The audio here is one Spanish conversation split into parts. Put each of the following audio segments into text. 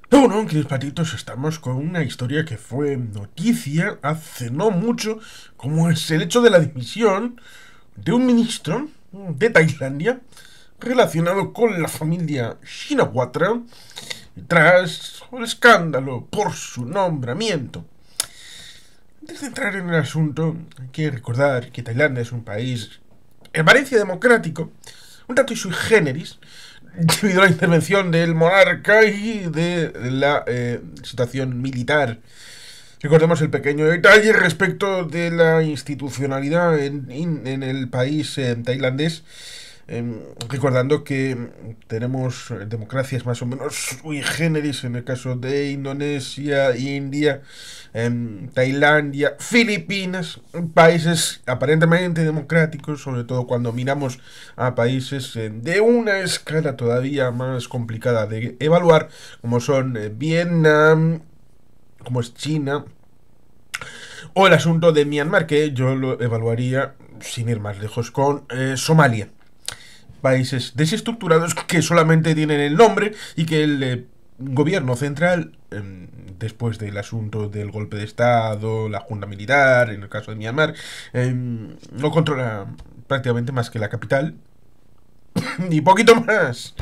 Bueno, queridos patitos, estamos con una historia que fue noticia hace no mucho, como es el hecho de la dimisión de un ministro de Tailandia relacionado con la familia Shinawatra tras el escándalo por su nombramiento. Antes de entrar en el asunto, hay que recordar que Tailandia es un país en apariencia democrático, un tanto sui generis, debido a la intervención del monarca y de la situación militar. Recordemos el pequeño detalle respecto de la institucionalidad en el país tailandés, recordando que tenemos democracias más o menos sui generis en el caso de Indonesia, India, Tailandia, Filipinas, países aparentemente democráticos, sobre todo cuando miramos a países de una escala todavía más complicada de evaluar, como son Vietnam, como es China, o el asunto de Myanmar, que yo lo evaluaría, sin ir más lejos, con Somalia. Países desestructurados que solamente tienen el nombre y que el gobierno central, después del asunto del golpe de Estado, la junta militar, en el caso de Myanmar, no controla prácticamente más que la capital y poquito más.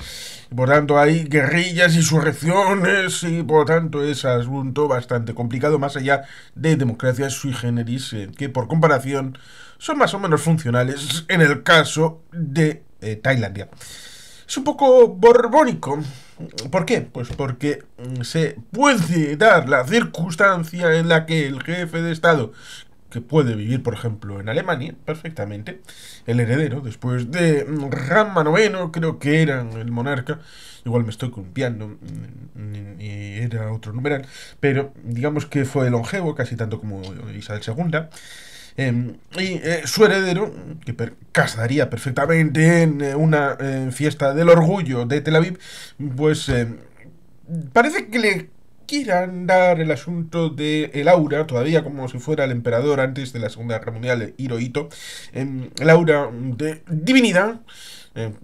Por tanto, hay guerrillas, insurrecciones y por tanto es asunto bastante complicado, más allá de democracias sui generis, que por comparación son más o menos funcionales en el caso de Tailandia. Es un poco borbónico. ¿Por qué? Pues porque se puede dar la circunstancia en la que el jefe de Estado, que puede vivir, por ejemplo, en Alemania, perfectamente, el heredero, después de Rama IX, creo que era el monarca, igual me estoy columpiando, y era otro numeral, pero digamos que fue longevo, casi tanto como Isabel II, su heredero, que casaría perfectamente en una fiesta del orgullo de Tel Aviv, pues parece que le quieran dar el asunto de el aura, todavía como si fuera el emperador antes de la Segunda Guerra Mundial, Hirohito, el aura de divinidad.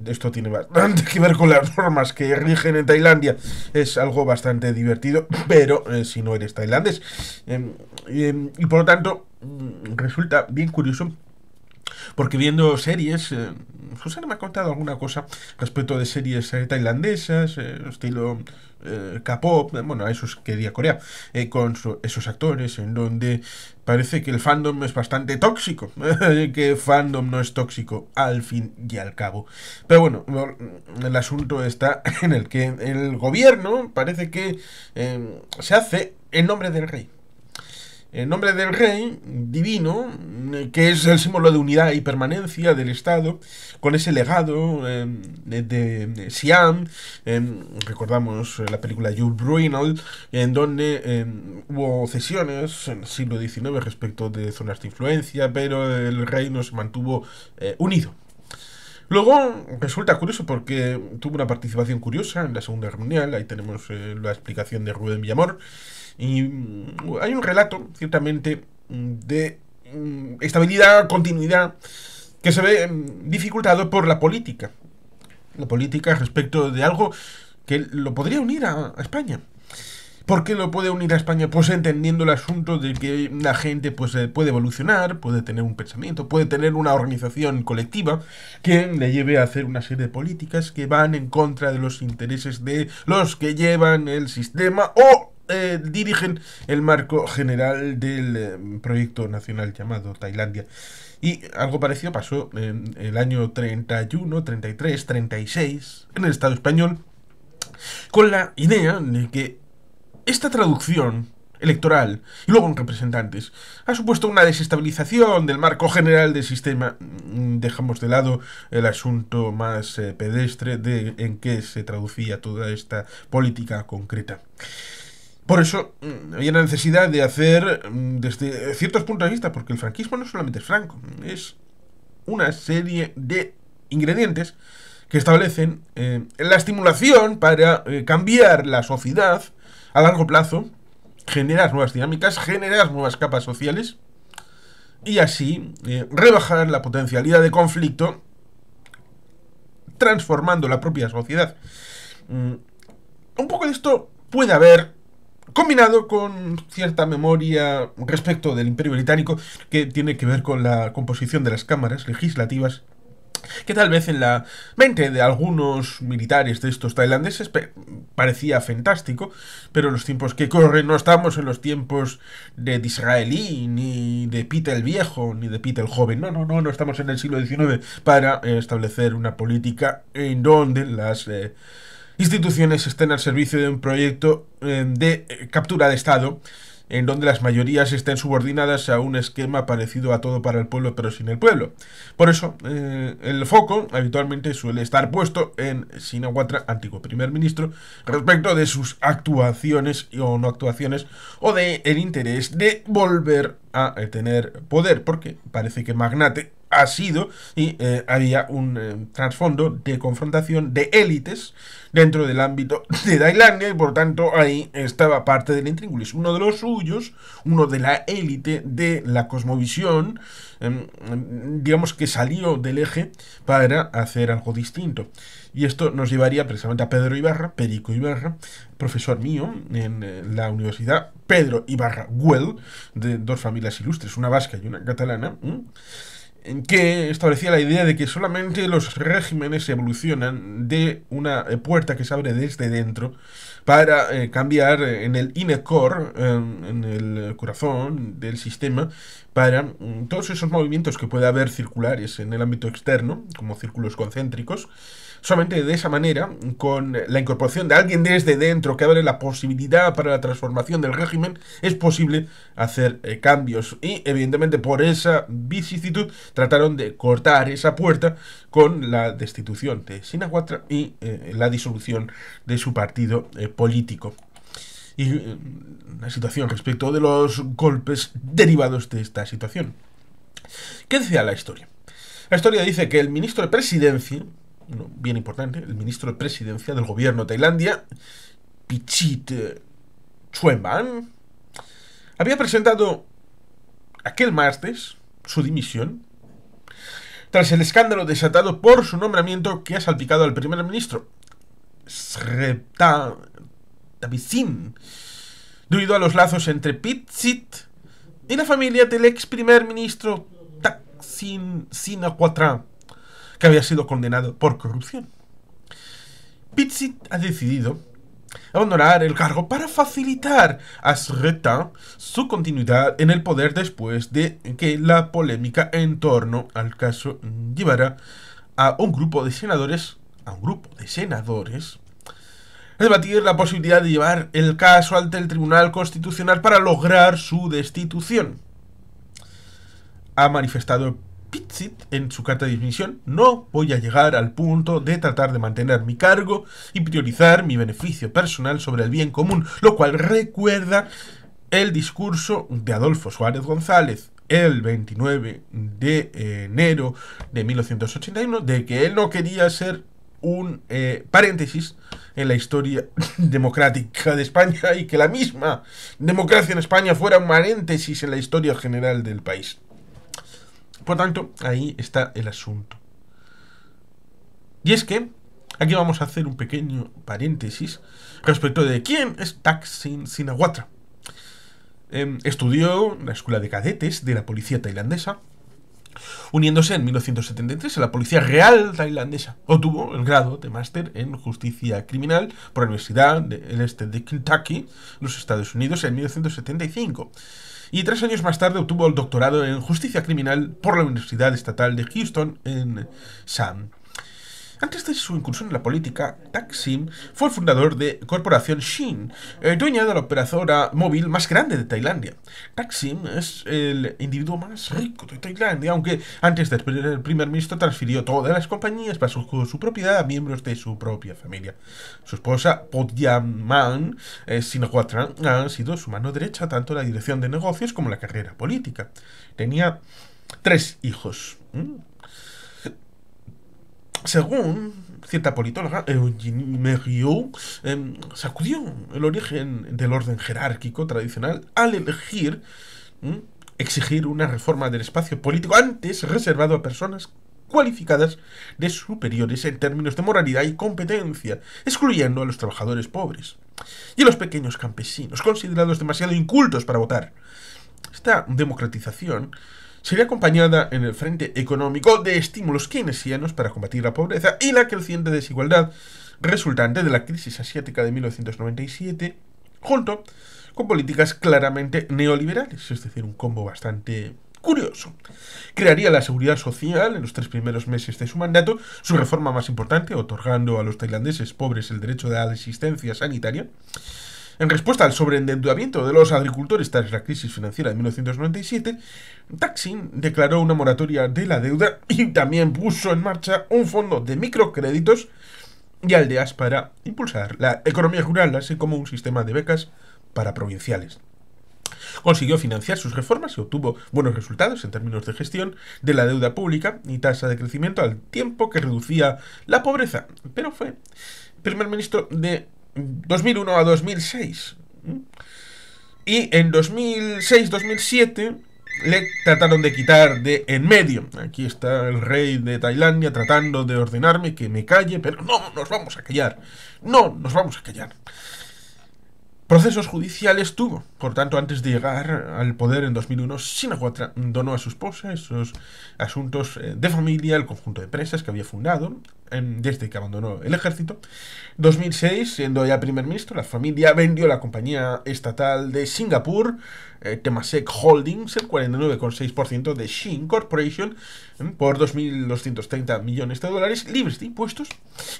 Esto tiene bastante que ver con las normas que rigen en Tailandia. Es algo bastante divertido, pero si no eres tailandés. Y por lo tanto, resulta bien curioso porque viendo series, Susana me ha contado alguna cosa respecto de series tailandesas, estilo K-pop, bueno, a esos que diría Corea, con esos actores, en donde parece que el fandom es bastante tóxico, que fandom no es tóxico al fin y al cabo. Pero bueno, el asunto está en el que el gobierno parece que se hace en nombre del rey. En nombre del rey divino, que es el símbolo de unidad y permanencia del Estado, con ese legado de Siam, recordamos la película Jules Brunel, en donde hubo cesiones en el siglo XIX respecto de zonas de influencia, pero el reino se mantuvo unido. Luego resulta curioso porque tuvo una participación curiosa en la Segunda Guerra Mundial, ahí tenemos la explicación de Rubén Villamor, y hay un relato, ciertamente, de estabilidad, continuidad, que se ve dificultado por la política. La política respecto de algo que lo podría unir a España. ¿Por qué lo puede unir a España? Pues entendiendo el asunto de que la gente pues puede evolucionar, puede tener un pensamiento, puede tener una organización colectiva que le lleve a hacer una serie de políticas que van en contra de los intereses de los que llevan el sistema o dirigen el marco general del proyecto nacional llamado Tailandia. Y algo parecido pasó en el año 31, 33, 36 en el Estado español, con la idea de que esta traducción electoral y luego en representantes ha supuesto una desestabilización del marco general del sistema. Dejamos de lado el asunto más pedestre de en qué se traducía toda esta política concreta. Por eso había la necesidad de hacer desde ciertos puntos de vista, porque el franquismo no solamente es franco, es una serie de ingredientes que establecen la estimulación para cambiar la sociedad a largo plazo, generar nuevas dinámicas, generar nuevas capas sociales y así rebajar la potencialidad de conflicto transformando la propia sociedad. Un poco de esto puede haber combinado con cierta memoria respecto del Imperio Británico que tiene que ver con la composición de las cámaras legislativas, que tal vez en la mente de algunos militares de estos tailandeses parecía fantástico, pero en los tiempos que corren no estamos en los tiempos de Disraeli, ni de Pete el Viejo, ni de Pete el Joven. No estamos en el siglo XIX para establecer una política en donde las instituciones estén al servicio de un proyecto de captura de Estado, en donde las mayorías estén subordinadas a un esquema parecido a todo para el pueblo, pero sin el pueblo. Por eso, el foco habitualmente suele estar puesto en Shinawatra, antiguo primer ministro, respecto de sus actuaciones o no actuaciones, o de el interés de volver a tener poder, porque parece que magnate ha sido y había un trasfondo de confrontación de élites dentro del ámbito de Tailandia, y por tanto ahí estaba parte del intríngulis, uno de los suyos, uno de la élite de la cosmovisión, digamos que salió del eje para hacer algo distinto. Y esto nos llevaría precisamente a Pedro Ibarra, Perico Ibarra, profesor mío en la Universidad Pedro Ibarra Güell, de dos familias ilustres, una vasca y una catalana, que establecía la idea de que solamente los regímenes evolucionan de una puerta que se abre desde dentro para cambiar en el inner core, en el corazón del sistema, para todos esos movimientos que puede haber circulares en el ámbito externo, como círculos concéntricos. Solamente de esa manera, con la incorporación de alguien desde dentro que abre la posibilidad para la transformación del régimen, es posible hacer cambios. Y evidentemente por esa vicisitud trataron de cortar esa puerta con la destitución de Shinawatra y la disolución de su partido político. Y la situación respecto de los golpes derivados de esta situación. ¿Qué decía la historia? La historia dice que el ministro de Presidencia, bien importante, el ministro de Presidencia del gobierno de Tailandia, Pichit Chuenban, había presentado aquel martes su dimisión tras el escándalo desatado por su nombramiento que ha salpicado al primer ministro Srettha Thavisin, debido a los lazos entre Pichit y la familia del ex primer ministro Thaksin Shinawatra, que había sido condenado por corrupción. Pichit ha decidido abandonar el cargo para facilitar a Srettha su continuidad en el poder después de que la polémica en torno al caso llevara a un grupo de senadores a debatir la posibilidad de llevar el caso ante el Tribunal Constitucional para lograr su destitución. Ha manifestado Pichit en su carta de dimisión: no voy a llegar al punto de tratar de mantener mi cargo y priorizar mi beneficio personal sobre el bien común, lo cual recuerda el discurso de Adolfo Suárez González el 29 de enero de 1981, de que él no quería ser un paréntesis en la historia democrática de España y que la misma democracia en España fuera un paréntesis en la historia general del país. Por tanto, ahí está el asunto. Y es que aquí vamos a hacer un pequeño paréntesis respecto de quién es Thaksin Shinawatra. Estudió en la escuela de cadetes de la policía tailandesa, uniéndose en 1973 a la Policía Real Tailandesa. Obtuvo el grado de máster en justicia criminal por la Universidad del Este de Kentucky, en los Estados Unidos, en 1975. Y 3 años más tarde obtuvo el doctorado en justicia criminal por la Universidad Estatal de Houston en Sam. Antes de su incursión en la política, Thaksin fue el fundador de Corporación Shin, dueña de la operadora móvil más grande de Tailandia. Thaksin es el individuo más rico de Tailandia, aunque antes de ser el primer ministro transfirió todas las compañías bajo su propiedad a miembros de su propia familia. Su esposa, Podyaman Shinawatra, ha sido su mano derecha tanto en la dirección de negocios como en la carrera política. Tenía 3 hijos. Según cierta politóloga, Eugenie Merriot, sacudió el origen del orden jerárquico tradicional al exigir una reforma del espacio político antes reservado a personas cualificadas de superiores en términos de moralidad y competencia, excluyendo a los trabajadores pobres y a los pequeños campesinos, considerados demasiado incultos para votar. Esta democratización sería acompañada en el frente económico de estímulos keynesianos para combatir la pobreza y la creciente desigualdad resultante de la crisis asiática de 1997, junto con políticas claramente neoliberales, es decir, un combo bastante curioso. Crearía la seguridad social en los 3 primeros meses de su mandato, su reforma más importante, otorgando a los tailandeses pobres el derecho de la asistencia sanitaria. En respuesta al sobreendeudamiento de los agricultores tras la crisis financiera de 1997, Thaksin declaró una moratoria de la deuda y también puso en marcha un fondo de microcréditos y aldeas para impulsar la economía rural, así como un sistema de becas para provinciales. Consiguió financiar sus reformas y obtuvo buenos resultados en términos de gestión de la deuda pública y tasa de crecimiento al tiempo que reducía la pobreza, pero fue primer ministro de 2001 a 2006. Y en 2006-2007 le trataron de quitar de en medio. Aquí está el rey de Tailandia tratando de ordenarme que me calle, pero no nos vamos a callar. No nos vamos a callar. Procesos judiciales tuvo. Por tanto, antes de llegar al poder en 2001, Shinawatra donó a su esposa esos asuntos de familia, el conjunto de empresas que había fundado desde que abandonó el ejército. 2006, siendo ya primer ministro, la familia vendió la compañía estatal de Singapur, Temasek Holdings, el 49,6% de Shin Corporation, por 2.230 millones de dólares libres de impuestos.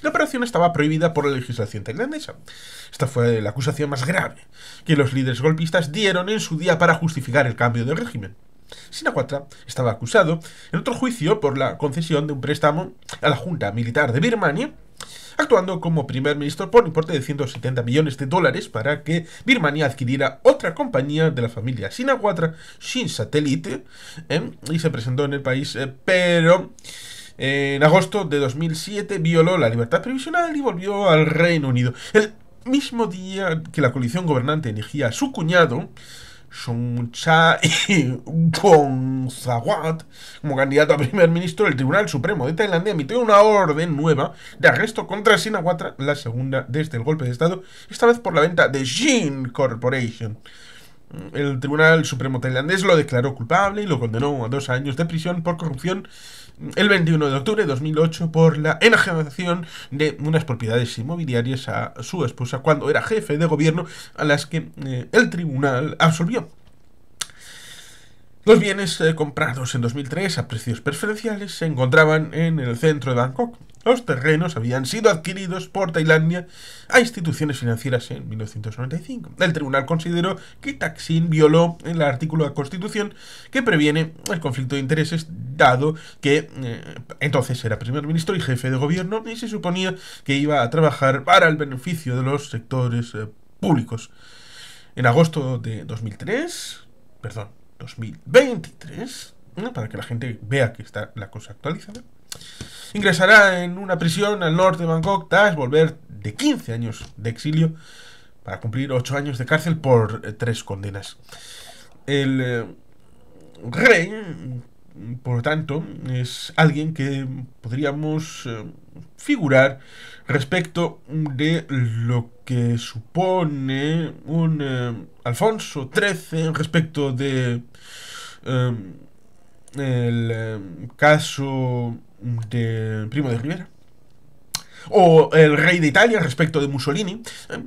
La operación estaba prohibida por la legislación tailandesa. Esta fue la acusación más grave que los líderes golpistas dieron en su día para justificar el cambio de régimen. Shinawatra estaba acusado en otro juicio por la concesión de un préstamo a la Junta Militar de Birmania, actuando como primer ministro por importe de 170 millones de dólares para que Birmania adquiriera otra compañía de la familia Shinawatra, Shin Satellite, y se presentó en el país, pero en agosto de 2007 violó la libertad previsional y volvió al Reino Unido. El mismo día que la coalición gobernante elegía a su cuñado, Somchai Phongsavat, como candidato a primer ministro, el Tribunal Supremo de Tailandia emitió una orden nueva de arresto contra Shinawatra, la segunda desde el golpe de estado, esta vez por la venta de Shin Corporation. El Tribunal Supremo tailandés lo declaró culpable y lo condenó a 2 años de prisión por corrupción el 21 de octubre de 2008 por la enajenación de unas propiedades inmobiliarias a su esposa cuando era jefe de gobierno, a las que el tribunal absolvió. Los bienes comprados en 2003 a precios preferenciales se encontraban en el centro de Bangkok. Los terrenos habían sido adquiridos por Tailandia a instituciones financieras en 1995. El tribunal consideró que Thaksin violó el artículo de la Constitución que previene el conflicto de intereses, dado que entonces era primer ministro y jefe de gobierno y se suponía que iba a trabajar para el beneficio de los sectores públicos. En agosto de 2023, para que la gente vea que está la cosa actualizada, ingresará en una prisión al norte de Bangkok tras volver de 15 años de exilio para cumplir 8 años de cárcel por 3 condenas. El rey, por lo tanto, es alguien que podríamos figurar respecto de lo que supone un Alfonso XIII respecto de el caso de Primo de Rivera, o el rey de Italia respecto de Mussolini,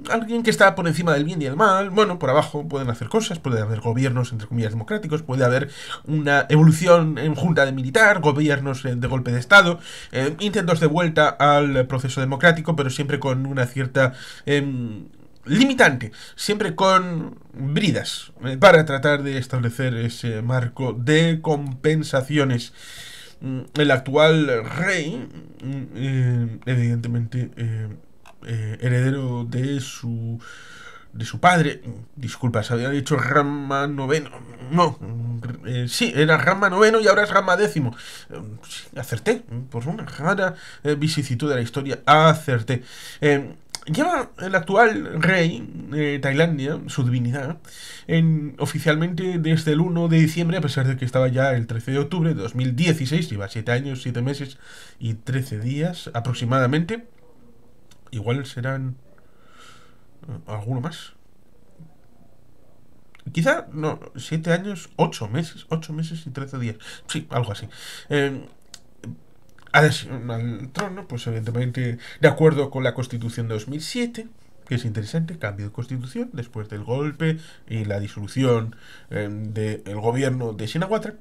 alguien que está por encima del bien y el mal. Bueno, por abajo pueden hacer cosas, puede haber gobiernos entre comillas democráticos, puede haber una evolución en junta de militar, gobiernos de golpe de estado, intentos de vuelta al proceso democrático, pero siempre con una cierta limitante, siempre con bridas, para tratar de establecer ese marco de compensaciones. El actual rey, evidentemente heredero de su padre, disculpa, se había dicho Rama IX, no, sí, era Rama IX y ahora es Rama X. Sí, acerté, por una rara vicisitud de la historia, acerté. Lleva el actual rey de Tailandia, su divinidad, oficialmente desde el 1 de diciembre, a pesar de que estaba ya el 13 de octubre de 2016, lleva 7 años, 7 meses y 13 días aproximadamente. Igual serán alguno más. Quizá, no, 7 años, 8 meses, 8 meses y 13 días. Sí, algo así. Eh, Adhesión al trono, pues evidentemente de acuerdo con la Constitución de 2007, que es interesante, cambio de constitución después del golpe y la disolución del gobierno de Shinawatra.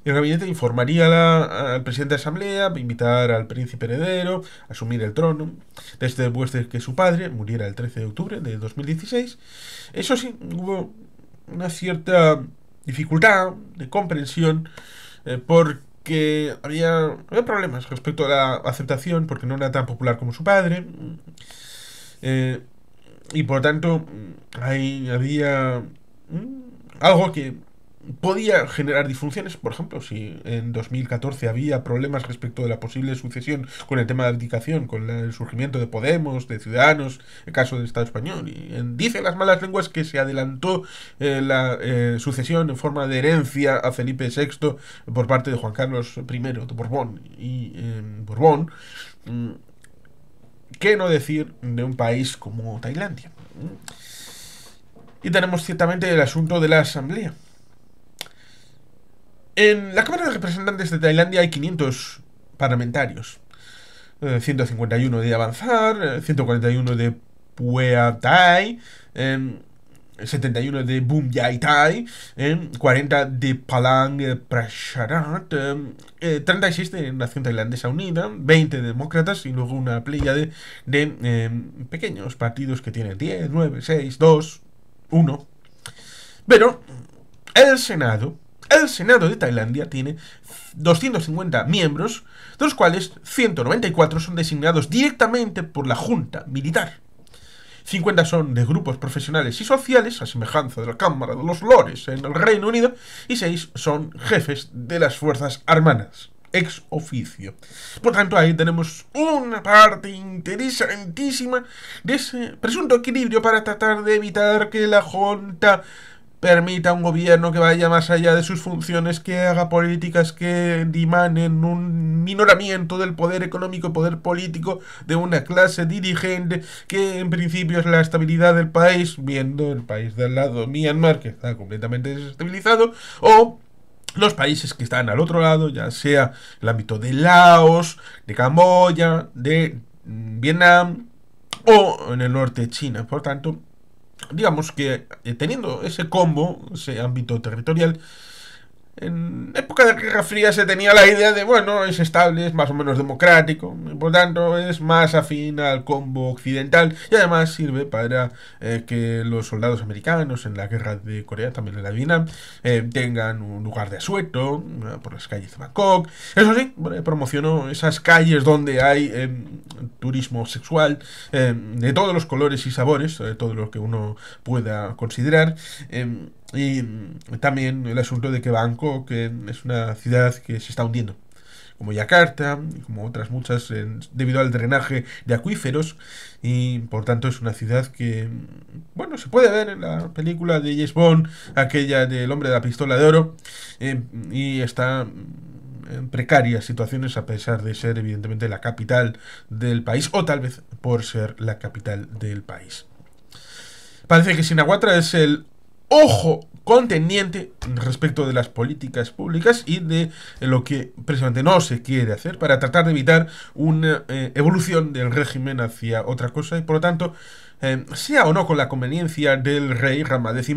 El gabinete informaría al presidente de la asamblea, invitar al príncipe heredero a asumir el trono, después de que su padre muriera el 13 de octubre de 2016. Eso sí, hubo una cierta dificultad de comprensión porque había problemas respecto a la aceptación, porque no era tan popular como su padre. eh, y por tanto, ahí había algo que podía generar disfunciones. Por ejemplo, si en 2014 había problemas respecto de la posible sucesión con el tema de abdicación, con el surgimiento de Podemos, de Ciudadanos, el caso del Estado español, y dicen las malas lenguas que se adelantó la sucesión en forma de herencia a Felipe VI por parte de Juan Carlos I de Borbón y Borbón. ¿Qué no decir de un país como Tailandia? Y tenemos ciertamente el asunto de la asamblea. En la Cámara de Representantes de Tailandia hay 500 parlamentarios. 151 de Avanzar, 141 de Pheu Thai, 71 de Bum Yai Thai, 40 de Palang Pracharat, 36 de Nación Tailandesa Unida, 20 de demócratas y luego una playa de pequeños partidos que tienen 10, 9, 6, 2, 1. Pero el Senado de Tailandia tiene 250 miembros, de los cuales 194 son designados directamente por la Junta Militar. 50 son de grupos profesionales y sociales, a semejanza de la Cámara de los Lores en el Reino Unido, y 6 son jefes de las Fuerzas Armadas, ex oficio. Por tanto, ahí tenemos una parte interesantísima de ese presunto equilibrio para tratar de evitar que la Junta permita un gobierno que vaya más allá de sus funciones, que haga políticas que dimanen un minoramiento del poder económico y poder político de una clase dirigente que en principio es la estabilidad del país, viendo el país del lado, Myanmar, que está completamente desestabilizado, o los países que están al otro lado, ya sea el ámbito de Laos, de Camboya, de Vietnam o en el norte de China. Por tanto, digamos que teniendo ese combo, ese ámbito territorial, en época de Guerra Fría se tenía la idea de, bueno, es estable, es más o menos democrático, por tanto es más afín al combo occidental y además sirve para que los soldados americanos en la guerra de Corea, también en la de Vietnam, tengan un lugar de asueto por las calles de Bangkok. Eso sí, promocionó esas calles donde hay turismo sexual de todos los colores y sabores, todo lo que uno pueda considerar. Y también el asunto de que Bangkok es una ciudad que se está hundiendo, como Yakarta, como otras muchas, debido al drenaje de acuíferos, y por tanto es una ciudad que, bueno, se puede ver en la película de James Bond, aquella del hombre de la pistola de oro, y está en precarias situaciones a pesar de ser evidentemente la capital del país, o tal vez por ser la capital del país. Parece que Shinawatra es el ojo contendiente respecto de las políticas públicas y de lo que precisamente no se quiere hacer para tratar de evitar una evolución del régimen hacia otra cosa y por lo tanto sea o no con la conveniencia del rey Rama X,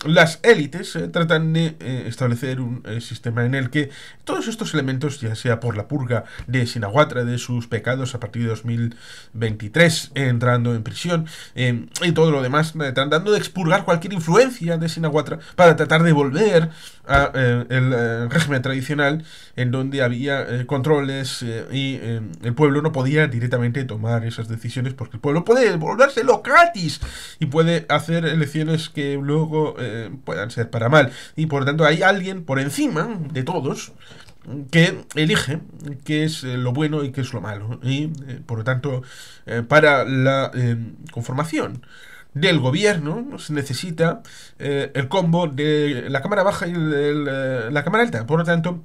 las élites tratan de establecer un sistema en el que todos estos elementos, ya sea por la purga de Shinawatra, de sus pecados a partir de 2023, entrando en prisión, y todo lo demás, tratando de expurgar cualquier influencia de Shinawatra para tratar de volver a el régimen tradicional en donde había controles y el pueblo no podía directamente tomar esas decisiones porque el pueblo puede volvérselo gratis y puede hacer elecciones que luego puedan ser para mal y por lo tanto hay alguien por encima de todos que elige qué es lo bueno y qué es lo malo. Y, por lo tanto, para la conformación del gobierno se necesita el combo de la cámara baja y la cámara alta. Por lo tanto,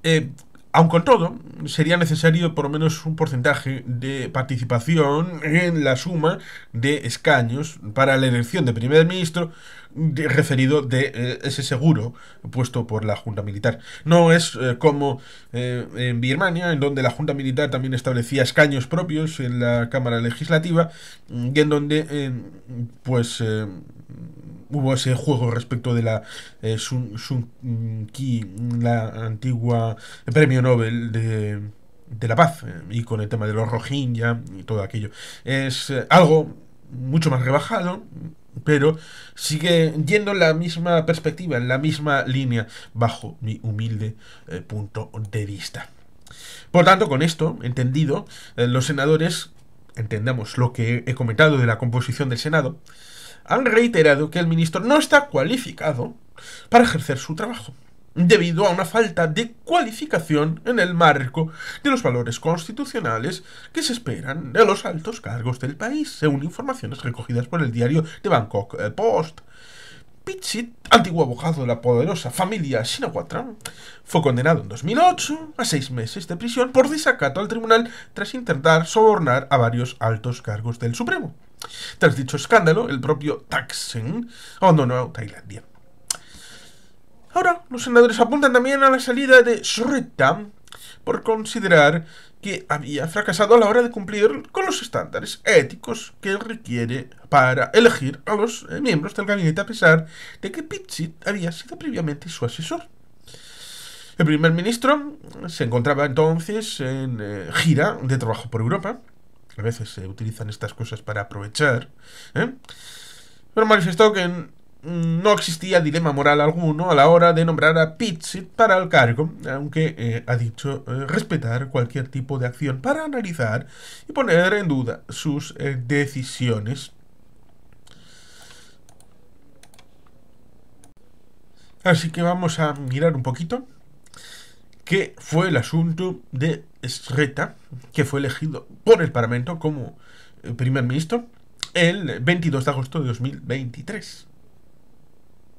eh, aun con todo, sería necesario por lo menos un porcentaje de participación en la suma de escaños para la elección de primer ministro referido de ese seguro puesto por la Junta Militar. No es como en Birmania, en donde la Junta Militar también establecía escaños propios en la Cámara Legislativa y en donde hubo ese juego respecto de la Sun Kyi, la antigua premio Nobel de la paz, y con el tema de los Rohingya y todo aquello. Es algo mucho más rebajado, pero sigue yendo en la misma perspectiva, en la misma línea, bajo mi humilde punto de vista. Por tanto, con esto entendido, los senadores, entendamos lo que he comentado de la composición del Senado, han reiterado que el ministro no está cualificado para ejercer su trabajo, debido a una falta de cualificación en el marco de los valores constitucionales que se esperan de los altos cargos del país, según informaciones recogidas por el diario The Bangkok Post. Pitsit, antiguo abogado de la poderosa familia Shinawatra, fue condenado en 2008 a 6 meses de prisión por desacato al tribunal tras intentar sobornar a varios altos cargos del Supremo. Tras dicho escándalo, el propio Thaksin abandonó Tailandia. Ahora, los senadores apuntan también a la salida de Srettha por considerar que había fracasado a la hora de cumplir con los estándares éticos que requiere para elegir a los miembros del gabinete, a pesar de que Pitsit había sido previamente su asesor. El primer ministro se encontraba entonces en gira de trabajo por Europa. A veces se utilizan estas cosas para aprovechar, pero manifestó que no existía dilema moral alguno a la hora de nombrar a Pitsit para el cargo, aunque ha dicho respetar cualquier tipo de acción para analizar y poner en duda sus decisiones. Así que vamos a mirar un poquito qué fue el asunto de Srettha, que fue elegido por el Parlamento como primer ministro el 22 de agosto de 2023.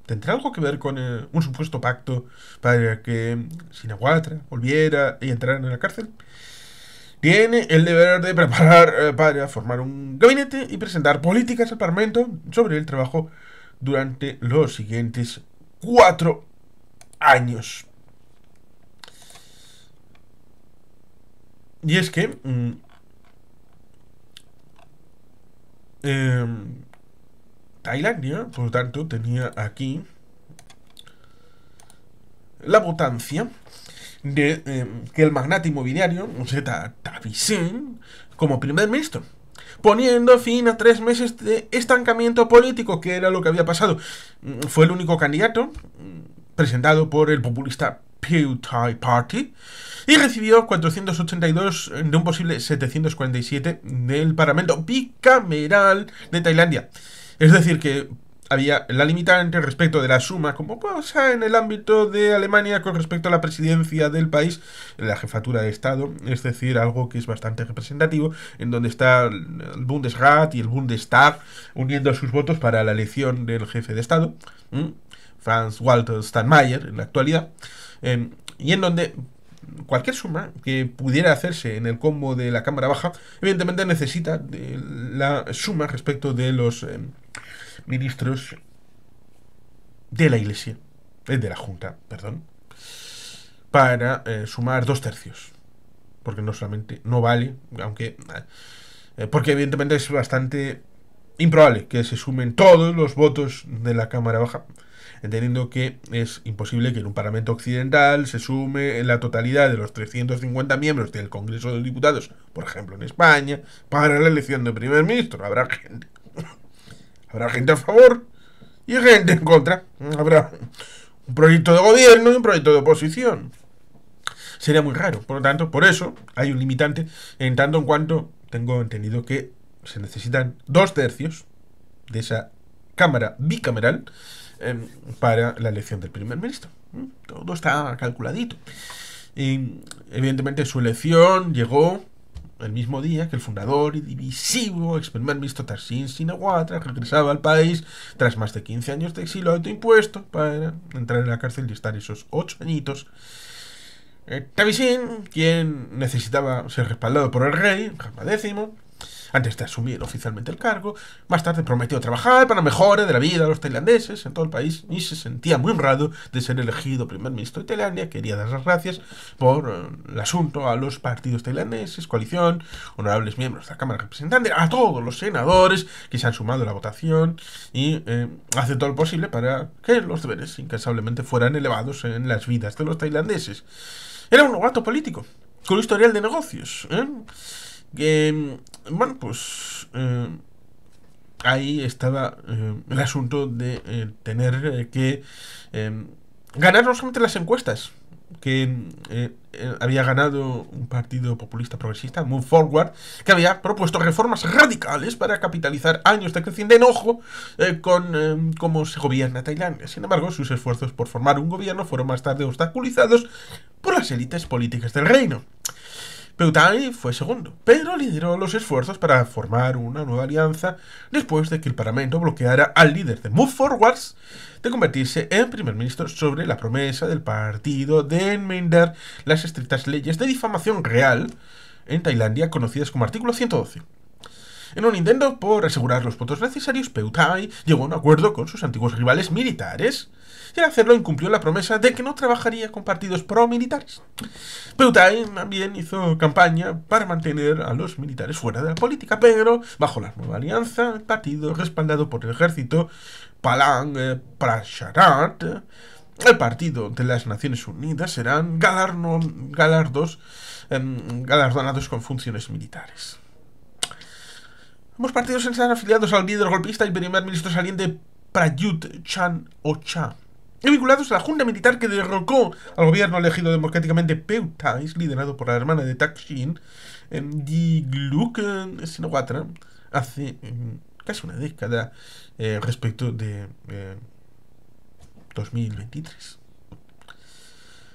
¿Tendrá algo que ver con un supuesto pacto para que Shinawatra volviera y entrara en la cárcel? Tiene el deber de preparar para formar un gabinete y presentar políticas al Parlamento sobre el trabajo durante los siguientes 4 años. Y es que Tailandia, por lo tanto, tenía aquí la votancia de que el magnate inmobiliario, Srettha Thavisin, como primer ministro, poniendo fin a 3 meses de estancamiento político, que era lo que había pasado. Fue el único candidato presentado por el populista Pheu Thai Party y recibió 482 de un posible 747 del Parlamento bicameral de Tailandia. Es decir, que había la limitante respecto de la suma, como pasa en el ámbito de Alemania con respecto a la presidencia del país, la jefatura de Estado, es decir, algo que es bastante representativo, en donde está el Bundesrat y el Bundestag uniendo sus votos para la elección del jefe de Estado, Franz-Walter Steinmeier en la actualidad, y en donde cualquier suma que pudiera hacerse en el combo de la Cámara Baja, evidentemente necesita de la suma respecto de los ministros de la Iglesia, de la Junta, perdón, para sumar 2/3. Porque no solamente no vale, aunque porque evidentemente es bastante improbable que se sumen todos los votos de la Cámara Baja, entendiendo que es imposible que en un Parlamento occidental se sume en la totalidad de los 350 miembros del Congreso de los Diputados, por ejemplo en España, para la elección de primer ministro. Habrá gente a favor y gente en contra. Habrá un proyecto de gobierno y un proyecto de oposición. Sería muy raro. Por lo tanto, por eso hay un limitante, en tanto en cuanto tengo entendido que se necesitan 2/3 de esa cámara bicameral para la elección del primer ministro. Todo está calculadito. Y, evidentemente, su elección llegó el mismo día que el fundador y divisivo ex primer ministro Thaksin Shinawatra regresaba al país tras más de 15 años de exilio autoimpuesto para entrar en la cárcel y estar esos 8 añitos. Thaksin, quien necesitaba ser respaldado por el rey, Rama X, antes de asumir oficialmente el cargo, más tarde prometió trabajar para la mejora de la vida de los tailandeses en todo el país y se sentía muy honrado de ser elegido primer ministro de Tailandia. Quería dar las gracias por el asunto a los partidos tailandeses, coalición, honorables miembros de la Cámara de Representantes, a todos los senadores que se han sumado a la votación y hace todo lo posible para que los deberes incansablemente fueran elevados en las vidas de los tailandeses. Era un novato político, con un historial de negocios, bueno, pues ahí estaba el asunto de tener que ganar no solamente las encuestas, que había ganado un partido populista progresista, Move Forward, que había propuesto reformas radicales para capitalizar años de creciente enojo con cómo se gobierna Tailandia. Sin embargo, sus esfuerzos por formar un gobierno fueron más tarde obstaculizados por las élites políticas del reino. Pheu fue segundo, pero lideró los esfuerzos para formar una nueva alianza después de que el Parlamento bloqueara al líder de Move Forwards de convertirse en primer ministro sobre la promesa del partido de enmendar las estrictas leyes de difamación real en Tailandia conocidas como artículo 112. En un intento por asegurar los votos necesarios, Pheu llegó a un acuerdo con sus antiguos rivales militares y al hacerlo incumplió la promesa de que no trabajaría con partidos pro-militares. Pheu también hizo campaña para mantener a los militares fuera de la política, pero bajo la nueva alianza, el partido respaldado por el ejército Palang Pracharat, el partido de las Naciones Unidas, serán galardonados con funciones militares. Ambos partidos están afiliados al líder golpista y primer ministro saliente Prayut Chan-o-cha y vinculados a la junta militar que derrocó al gobierno elegido democráticamente Pheu Thai, liderado por la hermana de Thaksin, Yingluck Shinawatra, hace casi una década respecto de 2023.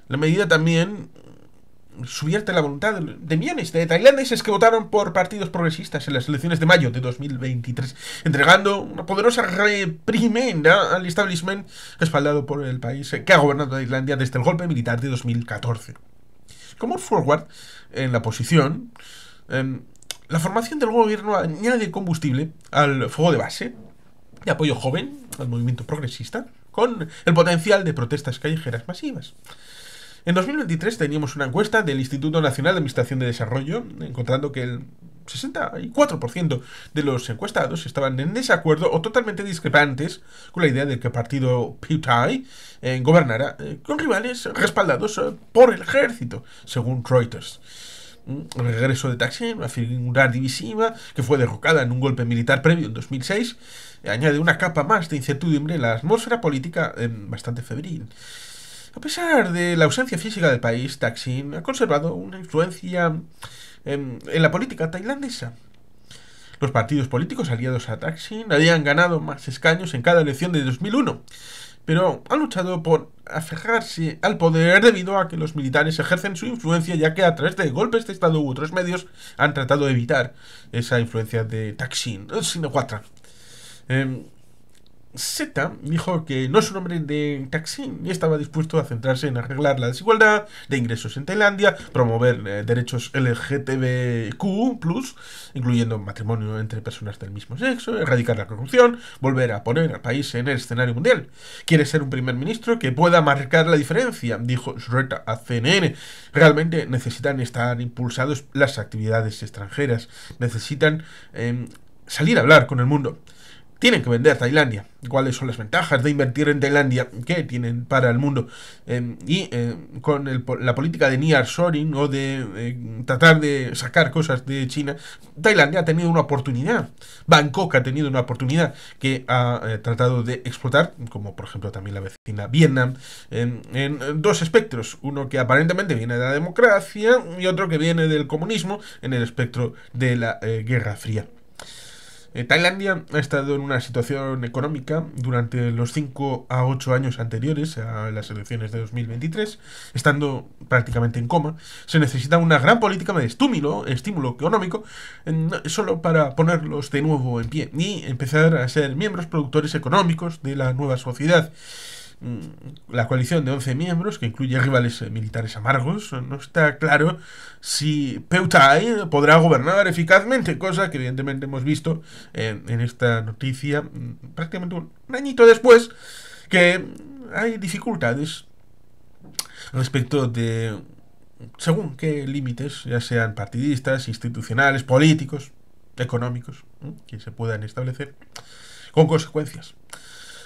La medida también subvierte la voluntad de millones de tailandeses que votaron por partidos progresistas en las elecciones de mayo de 2023, entregando una poderosa reprimenda al establishment respaldado por el país que ha gobernado Tailandia desde el golpe militar de 2014. Como Forward, en la oposición, la formación del gobierno añade combustible al fuego de base de apoyo joven al movimiento progresista, con el potencial de protestas callejeras masivas. En 2023 teníamos una encuesta del Instituto Nacional de Administración de Desarrollo, encontrando que el 64% de los encuestados estaban en desacuerdo o totalmente discrepantes con la idea de que el partido Pheu Thai gobernara con rivales respaldados por el ejército, según Reuters. El regreso de Thaksin, una figura divisiva que fue derrocada en un golpe militar previo en 2006, añade una capa más de incertidumbre en la atmósfera política bastante febril. A pesar de la ausencia física del país, Thaksin ha conservado una influencia en la política tailandesa. Los partidos políticos aliados a Thaksin habían ganado más escaños en cada elección de 2001, pero han luchado por aferrarse al poder debido a que los militares ejercen su influencia, ya que a través de golpes de Estado u otros medios han tratado de evitar esa influencia de Thaksin Shinawatra. Zeta dijo que no es un hombre de Thaksin y estaba dispuesto a centrarse en arreglar la desigualdad de ingresos en Tailandia, promover derechos LGTBQ+, incluyendo matrimonio entre personas del mismo sexo, erradicar la corrupción, volver a poner al país en el escenario mundial. Quiere ser un primer ministro que pueda marcar la diferencia, dijo Shreta a CNN. Realmente necesitan estar impulsados las actividades extranjeras, necesitan salir a hablar con el mundo. Tienen que vender Tailandia. ¿Cuáles son las ventajas de invertir en Tailandia? ¿Qué tienen para el mundo? Con la política de nearshoring o de tratar de sacar cosas de China, Tailandia ha tenido una oportunidad. Bangkok ha tenido una oportunidad que ha tratado de explotar, como por ejemplo también la vecina Vietnam, en dos espectros. Uno que aparentemente viene de la democracia y otro que viene del comunismo en el espectro de la Guerra Fría. Tailandia ha estado en una situación económica durante los 5 a 8 años anteriores a las elecciones de 2023, estando prácticamente en coma. Se necesita una gran política de estímulo económico, solo para ponerlos de nuevo en pie y empezar a ser miembros productores económicos de la nueva sociedad. La coalición de 11 miembros, que incluye rivales militares amargos, no está claro si Pheu podrá gobernar eficazmente, cosa que evidentemente hemos visto en esta noticia prácticamente un añito después, que hay dificultades respecto de según qué límites, ya sean partidistas, institucionales, políticos, económicos, que se puedan establecer, con consecuencias.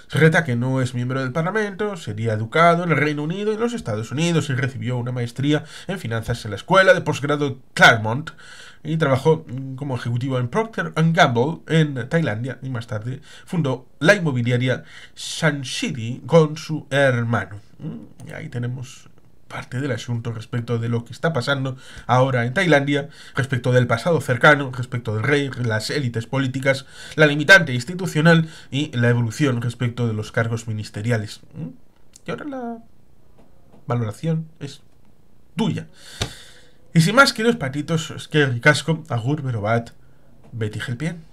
Serreta, que no es miembro del Parlamento, sería educado en el Reino Unido y en los Estados Unidos y recibió una maestría en finanzas en la escuela de posgrado Claremont y trabajó como ejecutivo en Procter Gamble en Tailandia y más tarde fundó la inmobiliaria Shanshidi con su hermano. Y ahí tenemos parte del asunto respecto de lo que está pasando ahora en Tailandia, respecto del pasado cercano, respecto del rey, las élites políticas, la limitante institucional y la evolución respecto de los cargos ministeriales. Y ahora la valoración es tuya. Y sin más, queridos patitos, es que ricasco, agur, berobat, Betty Gelpien.